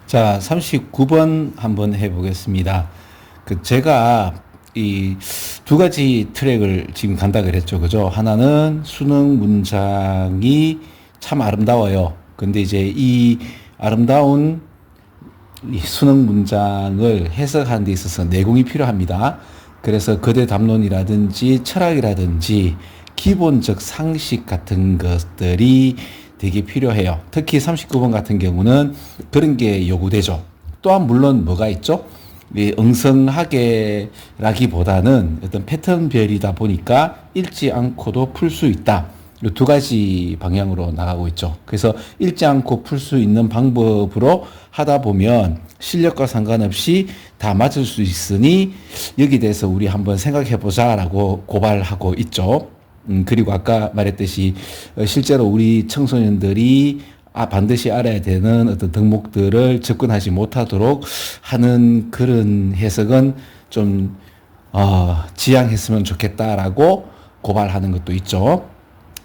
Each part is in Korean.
자, 39번 한번 해보겠습니다. 제가 이 두 가지 트랙을 지금 간다 그랬죠. 그죠? 하나는 수능 문장이 참 아름다워요. 근데 이제 이 아름다운 이 수능 문장을 해석하는 데 있어서 내공이 필요합니다. 그래서 거대 담론이라든지 철학이라든지 기본적 상식 같은 것들이 되게 필요해요. 특히 39번 같은 경우는 그런 게 요구되죠. 또한 물론 뭐가 있죠? 응성하게라기보다는 어떤 패턴별이다 보니까 읽지 않고도 풀 수 있다. 이 두 가지 방향으로 나가고 있죠. 그래서 읽지 않고 풀 수 있는 방법으로 하다 보면 실력과 상관없이 다 맞을 수 있으니 여기에 대해서 우리 한번 생각해 보자라고 고발하고 있죠. 그리고 아까 말했듯이 실제로 우리 청소년들이 반드시 알아야 되는 어떤 덕목들을 접근하지 못하도록 하는 그런 해석은 좀 지양했으면 좋겠다라고 고발하는 것도 있죠.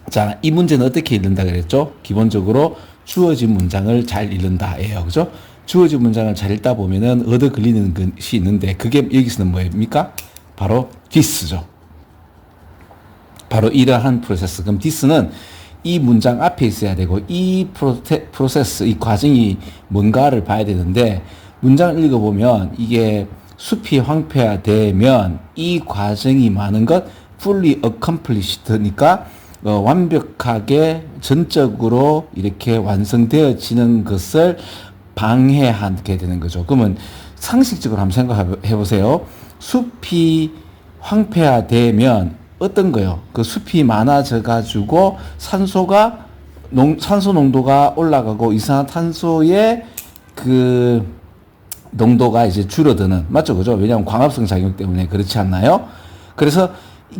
자, 이 문제는 어떻게 읽는다 그랬죠? 기본적으로 주어진 문장을 잘 읽는다예요. 그죠? 주어진 문장을 잘 읽다 보면은 얻어 걸리는 것이 있는데 그게 여기서는 뭐입니까? 바로 this죠. 바로 이러한 프로세스. 그럼 this는 이 문장 앞에 있어야 되고 이 프로세스, 이 과정이 뭔가를 봐야 되는데 문장을 읽어보면 이게 숲이 황폐화되면 이 과정이 많은 것 fully accomplished니까 완벽하게 전적으로 이렇게 완성되어지는 것을 방해하게 되는 거죠. 그러면 상식적으로 한번 생각해 보세요. 숲이 황폐화되면 어떤 거요? 그 숲이 많아져 가지고 산소 농도가 올라가고 이산화탄소의 그 농도가 이제 줄어드는, 맞죠? 그죠? 왜냐하면 광합성 작용 때문에 그렇지 않나요? 그래서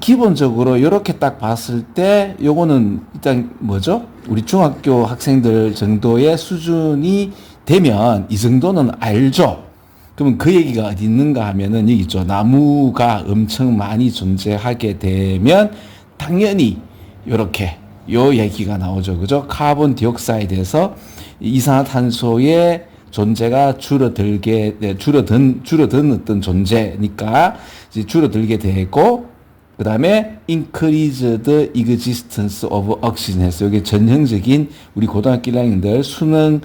기본적으로 이렇게 딱 봤을 때 요거는 일단 뭐죠? 우리 중학교 학생들 정도의 수준이 되면 이 정도는 알죠? 그러면 그 얘기가 어디 있는가 하면은 여기 있죠. 나무가 엄청 많이 존재하게 되면 당연히 요렇게 요 얘기가 나오죠. 그죠? 카본 디옥사이드에서 이산화탄소의 존재가 줄어든 어떤 존재니까 이제 줄어들게 되고, 그 다음에 increased existence of oxygen 해서 이게 전형적인 우리 고등학교 1학년들 수능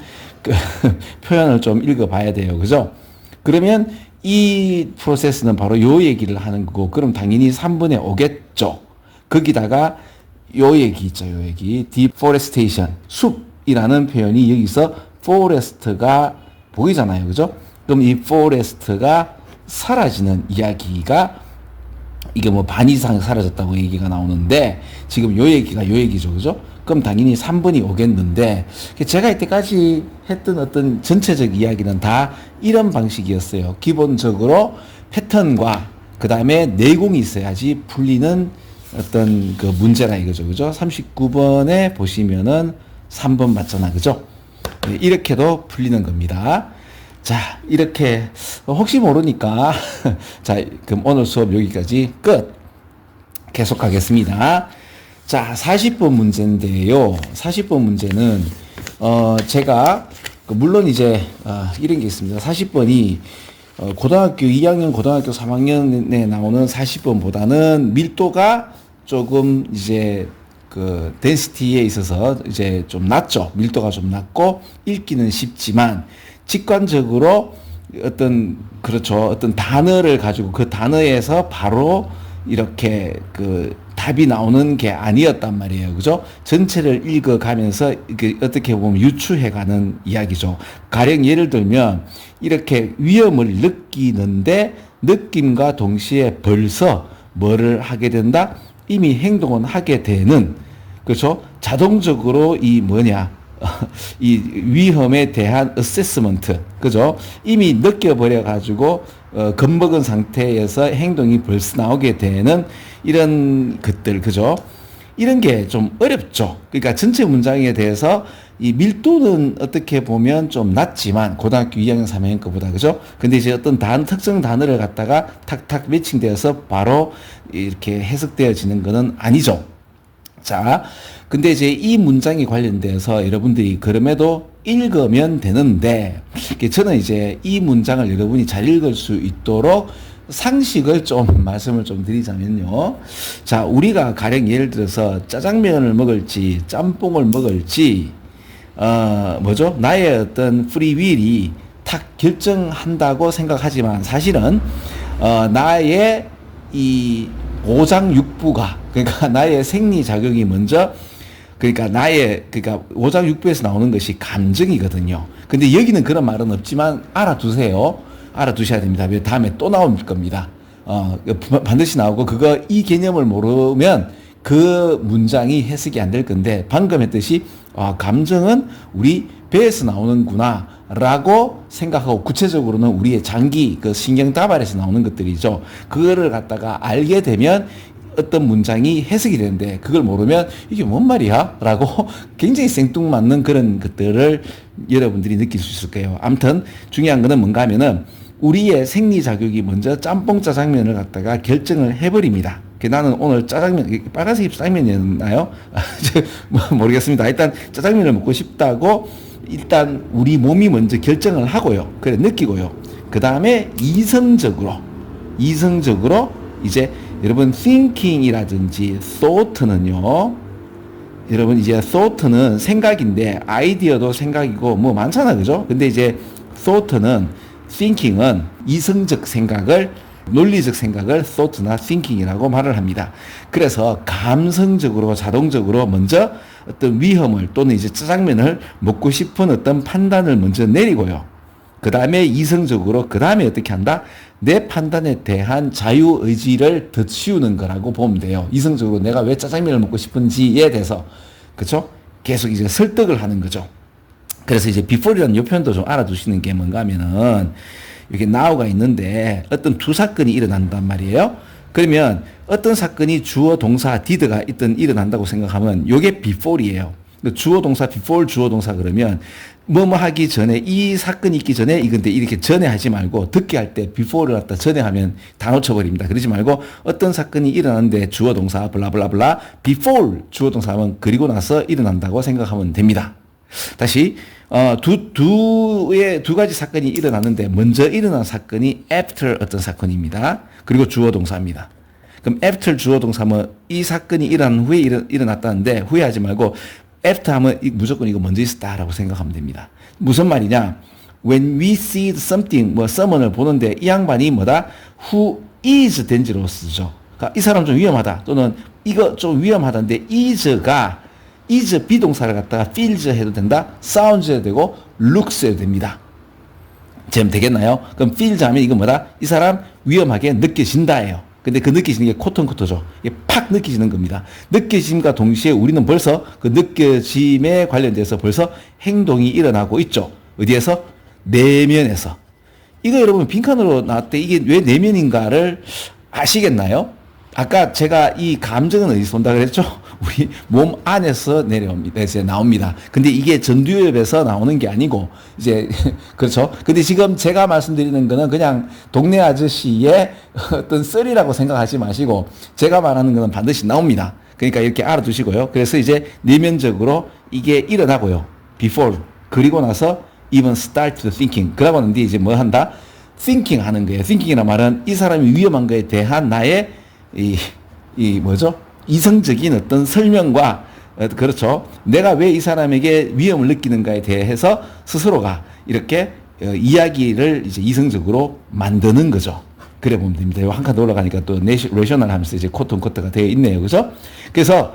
표현을 좀 읽어봐야 돼요. 그죠? 그러면 이 프로세스는 바로 요 얘기를 하는 거고, 그럼 당연히 3번에 오겠죠. 거기다가 요 얘기 있죠. 요 얘기. deforestation. 숲이라는 표현이 여기서 forest가 보이잖아요. 그죠? 그럼 이 forest가 사라지는 이야기가 이게 뭐 반 이상 사라졌다고 얘기가 나오는데 지금 요 얘기가 요 얘기죠. 그죠? 그럼 당연히 3번이 오겠는데 제가 이때까지 했던 어떤 전체적 이야기는 다 이런 방식이었어요. 기본적으로 패턴과 그 다음에 내공이 있어야지 풀리는 어떤 그 문제라 이거죠. 그죠? 39번에 보시면은 3번 맞잖아. 그죠? 이렇게도 풀리는 겁니다. 자, 이렇게 혹시 모르니까 자, 그럼 오늘 수업 여기까지 끝. 계속하겠습니다. 자, 40번 문제인데요. 40번 문제는 제가 물론 이제 이런 게 있습니다. 40번이 고등학교 2학년, 고등학교 3학년에 나오는 40번보다는 밀도가 조금 이제 그 덴시티에 있어서 이제 좀 낮죠. 밀도가 좀 낮고 읽기는 쉽지만 직관적으로 그렇죠. 어떤 단어를 가지고 그 단어에서 바로 이렇게 그 답이 나오는 게 아니었단 말이에요. 그죠? 전체를 읽어가면서 이게 어떻게 보면 유추해가는 이야기죠. 가령 예를 들면 이렇게 위험을 느끼는데 느낌과 동시에 벌써 뭐를 하게 된다? 이미 행동은 하게 되는, 그렇죠? 자동적으로 이 위험에 대한 어세스먼트, 그죠? 이미 느껴버려 가지고 겁먹은 상태에서 행동이 벌써 나오게 되는 이런 것들, 그죠? 이런 게 좀 어렵죠. 그러니까 전체 문장에 대해서 이 밀도는 어떻게 보면 좀 낮지만 고등학교 2학년 3학년 거보다, 그죠? 근데 이제 어떤 특정 단어를 갖다가 탁탁 매칭되어서 바로 이렇게 해석되어지는 것은 아니죠. 자, 근데 이제 이 문장에 관련돼서 여러분들이 그럼에도 읽으면 되는데, 저는 이제 이 문장을 여러분이 잘 읽을 수 있도록 상식을 좀 말씀을 좀 드리자면요. 자, 우리가 가령 예를 들어서 짜장면을 먹을지 짬뽕을 먹을지 뭐죠? 나의 어떤 프리윌이 탁 결정한다고 생각하지만 사실은 나의 이 오장육부가, 그러니까 나의 생리 작용이 먼저, 그러니까 오장육부에서 나오는 것이 감정이거든요. 근데 여기는 그런 말은 없지만 알아두세요. 알아두셔야 됩니다. 다음에 또 나올 겁니다. 반드시 나오고, 이 개념을 모르면 그 문장이 해석이 안 될 건데, 방금 했듯이 감정은 우리 배에서 나오는구나 라고 생각하고, 구체적으로는 우리의 장기, 그 신경다발에서 나오는 것들이죠. 그거를 갖다가 알게 되면 어떤 문장이 해석이 되는데, 그걸 모르면 이게 뭔 말이야? 라고 굉장히 생뚱맞는 그런 것들을 여러분들이 느낄 수 있을 거예요. 아무튼 중요한 거는 뭔가 하면은 우리의 생리작용이 먼저 짬뽕 짜장면을 갖다가 결정을 해버립니다. 나는 오늘 짜장면, 빨간색 짜장면이었나요? 모르겠습니다. 일단 짜장면을 먹고 싶다고 일단 우리 몸이 먼저 결정을 하고요. 그래, 느끼고요. 그 다음에 이성적으로 이제 여러분 thinking이라든지 thought는요, 여러분 이제 thought는 생각인데 아이디어도 생각이고 뭐 많잖아, 그죠? 근데 이제 thought는, thinking은 이성적 생각을, 논리적 생각을 thought나 thinking이라고 말을 합니다. 그래서 감성적으로 자동적으로 먼저 어떤 위험을 또는 이제 짜장면을 먹고 싶은 어떤 판단을 먼저 내리고요. 그 다음에 이성적으로, 그 다음에 어떻게 한다? 내 판단에 대한 자유의지를 덧씌우는 거라고 보면 돼요. 이성적으로 내가 왜 짜장면을 먹고 싶은지에 대해서, 그쵸? 계속 이제 설득을 하는 거죠. 그래서 이제 before이라는 요 표현도 좀 알아두시는 게 뭔가 하면은, 이렇게 now가 있는데 어떤 두 사건이 일어난단 말이에요. 그러면 어떤 사건이 주어 동사 did가 일어난다고 생각하면 요게 before이에요. 주어 동사 before 주어 동사 그러면 뭐뭐 하기 전에, 이 사건이 있기 전에 이건데, 이렇게 전에 하지 말고, 듣게 할 때 before를 갖다 전에 하면 다 놓쳐버립니다. 그러지 말고 어떤 사건이 일어나는데 주어 동사 블라블라블라 before 주어 동사 하면 그리고 나서 일어난다고 생각하면 됩니다. 다시 두 가지 사건이 일어났는데 먼저 일어난 사건이 after 어떤 사건입니다. 그리고 주어 동사입니다. 그럼 after 주어 동사면 이 사건이 일어난 후에 일어났다는데, 후회하지 말고 after 하면 무조건 이거 먼저 있었다라고 생각하면 됩니다. 무슨 말이냐? When we see something, someone을 보는데 이 양반이 뭐다? Who is dangerous죠. 그러니까 이 사람 좀 위험하다, 또는 이거 좀 위험하다인데 is가 is 비동사를 갖다가 feels 해도 된다, sounds 해도 되고 looks 해도 됩니다. 지금 되겠나요? 그럼 feels 하면 이거 뭐다? 이 사람 위험하게 느껴진다예요. 근데 그 느껴지는 게 코턴코터죠. 이게 팍 느껴지는 겁니다. 느껴짐과 동시에 우리는 벌써 그 느껴짐에 관련돼서 벌써 행동이 일어나고 있죠. 어디에서? 내면에서. 이거 여러분 빈칸으로 나왔대. 이게 왜 내면인가를 아시겠나요? 아까 제가 이 감정은 어디서 온다 그랬죠? 우리 몸 안에서 내려옵니다. 이제 나옵니다. 근데 이게 전두엽에서 나오는 게 아니고, 이제, 그렇죠? 근데 지금 제가 말씀드리는 거는 그냥 동네 아저씨의 어떤 썰이라고 생각하지 마시고, 제가 말하는 거는 반드시 나옵니다. 그러니까 이렇게 알아두시고요. 그래서 이제 내면적으로 이게 일어나고요. before. 그리고 나서 even start to thinking. 그러고 나는데 이제 뭐 한다? thinking 하는 거예요. thinking이란 말은 이 사람이 위험한 거에 대한 나의 뭐죠? 이성적인 어떤 설명과, 그렇죠? 내가 왜 이 사람에게 위험을 느끼는가에 대해서 스스로가 이렇게 이야기를 이제 이성적으로 만드는 거죠. 그래 보면 됩니다. 한 칸 더 올라가니까 또 레셔널 하면서 이제 코트가 되어 있네요. 그죠? 그래서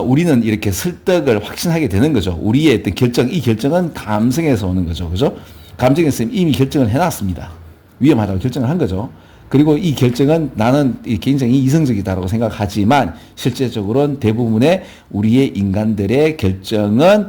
우리는 이렇게 설득을 확신하게 되는 거죠. 우리의 어떤 결정, 이 결정은 감성에서 오는 거죠. 그죠? 감정에서 이미 결정을 해놨습니다. 위험하다고 결정을 한 거죠. 그리고 이 결정은 나는 굉장히 이성적이다라고 생각하지만 실제적으로는 대부분의 우리의 인간들의 결정은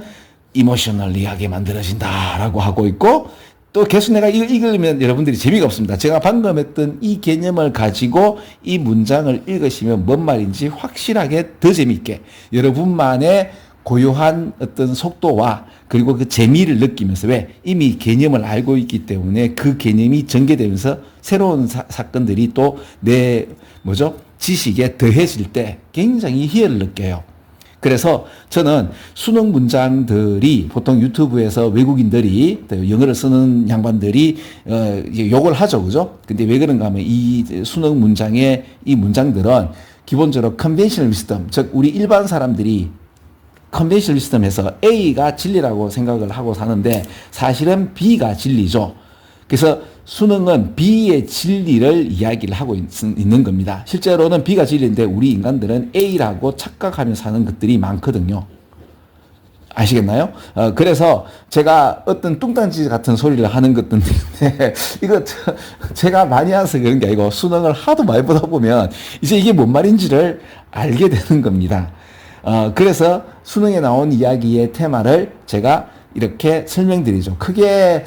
이모셔널리하게 만들어진다라고 하고 있고, 또 계속 내가 이거 읽으면 여러분들이 재미가 없습니다. 제가 방금 했던 이 개념을 가지고 이 문장을 읽으시면 뭔 말인지 확실하게 더 재미있게 여러분만의 고요한 어떤 속도와 그리고 그 재미를 느끼면서, 왜? 이미 개념을 알고 있기 때문에 그 개념이 전개되면서 새로운 사건들이 또 내 지식에 더해질 때 굉장히 희열을 느껴요. 그래서 저는 수능 문장들이 보통 유튜브에서 외국인들이 영어를 쓰는 양반들이 이제 욕을 하죠, 그죠? 근데 왜 그런가 하면 이 수능 문장의 이 문장들은 기본적으로 컨벤셔널 위스덤, 즉 우리 일반 사람들이 컨벤셔널 위스덤에서 A가 진리라고 생각을 하고 사는데 사실은 B가 진리죠. 그래서 수능은 B의 진리를 이야기를 하고 있는 겁니다. 실제로는 B가 진리인데 우리 인간들은 A라고 착각하며 사는 것들이 많거든요. 아시겠나요? 그래서 제가 어떤 뚱딴지 같은 소리를 하는 것들인데 이거 제가 많이 해서 그런 게 아니고 수능을 하도 많이 보다 보면 이제 이게 뭔 말인지를 알게 되는 겁니다. 그래서 수능에 나온 이야기의 테마를 제가 이렇게 설명드리죠. 크게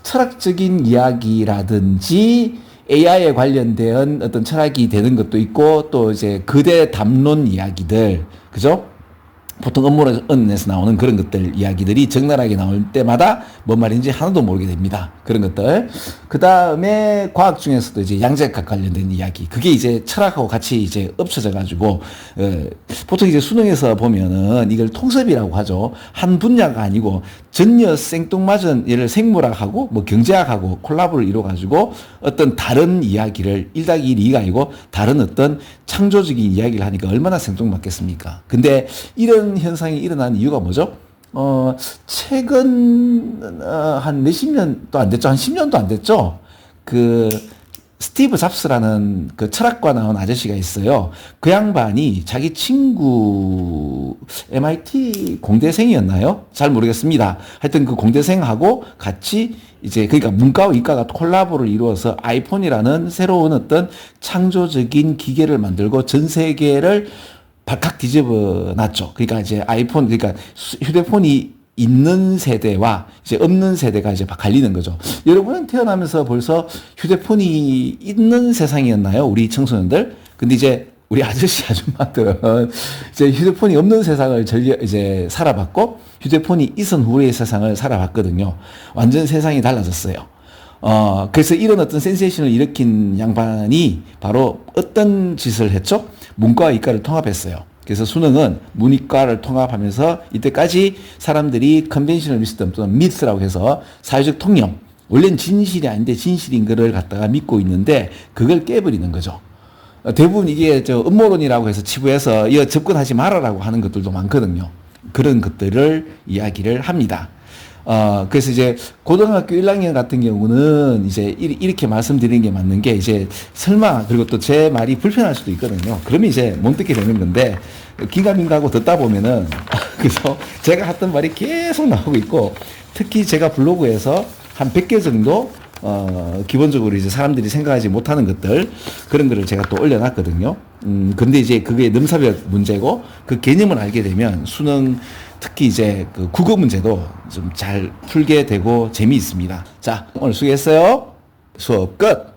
철학적인 이야기라든지 AI에 관련된 어떤 철학이 되는 것도 있고 또 이제 거대 담론 이야기들, 그죠? 보통 업무론에서 나오는 그런 것들 이야기들이 적나라하게 나올 때마다 뭔 말인지 하나도 모르게 됩니다. 그런 것들. 그 다음에 과학 중에서도 이제 양자역학 관련된 이야기. 그게 이제 철학하고 같이 이제 엎쳐져 가지고, 보통 이제 수능에서 보면은 이걸 통섭이라고 하죠. 한 분야가 아니고 전혀 생뚱맞은 예를 생물학하고 뭐 경제학하고 콜라보를 이루어 가지고 어떤 다른 이야기를 1+2가 아니고 다른 어떤 창조적인 이야기를 하니까 얼마나 생뚱맞겠습니까? 근데 이런 현상이 일어난 이유가 뭐죠? 최근, 한 몇십 년도 안 됐죠? 한 10년도 안 됐죠? 스티브 잡스라는 그 철학과 나온 아저씨가 있어요. 그 양반이 자기 친구, MIT 공대생이었나요? 잘 모르겠습니다. 하여튼 그 공대생하고 같이 이제, 그러니까 문과와 이과가 콜라보를 이루어서 아이폰이라는 새로운 어떤 창조적인 기계를 만들고 전 세계를 발칵 뒤집어 놨죠. 그러니까 이제 아이폰, 그러니까 휴대폰이 있는 세대와 이제 없는 세대가 이제 갈리는 거죠. 여러분은 태어나면서 벌써 휴대폰이 있는 세상이었나요? 우리 청소년들? 근데 이제 우리 아저씨, 아줌마들은 이제 휴대폰이 없는 세상을 이제 살아봤고 휴대폰이 있은 후의 세상을 살아봤거든요. 완전 세상이 달라졌어요. 그래서 이런 어떤 센세이션을 일으킨 양반이 바로 어떤 짓을 했죠? 문과와 이과를 통합했어요. 그래서 수능은 문이과를 통합하면서 이때까지 사람들이 컨벤셔널 위스덤 또는 미스라고 해서 사회적 통념, 원래는 진실이 아닌데 진실인 거를 갖다가 믿고 있는데 그걸 깨버리는 거죠. 대부분 이게 음모론이라고 해서 치부해서 이거 접근하지 말아라고 하는 것들도 많거든요. 그런 것들을 이야기를 합니다. 그래서 이제 고등학교 1학년 같은 경우는 이제 이렇게 말씀드리는 게 맞는 게 이제 설마, 그리고 또 제 말이 불편할 수도 있거든요. 그러면 이제 못 듣게 되는 건데 긴가민가하고 듣다 보면은 그래서 제가 했던 말이 계속 나오고 있고 특히 제가 블로그에서 한 100개 정도 기본적으로 이제 사람들이 생각하지 못하는 것들 그런 거를 제가 또 올려놨거든요. 근데 이제 그게 넘사벽 문제고 그 개념을 알게 되면 수능 특히 이제 그 국어 문제도 좀 잘 풀게 되고 재미있습니다. 자, 오늘 수고했어요. 수업 끝!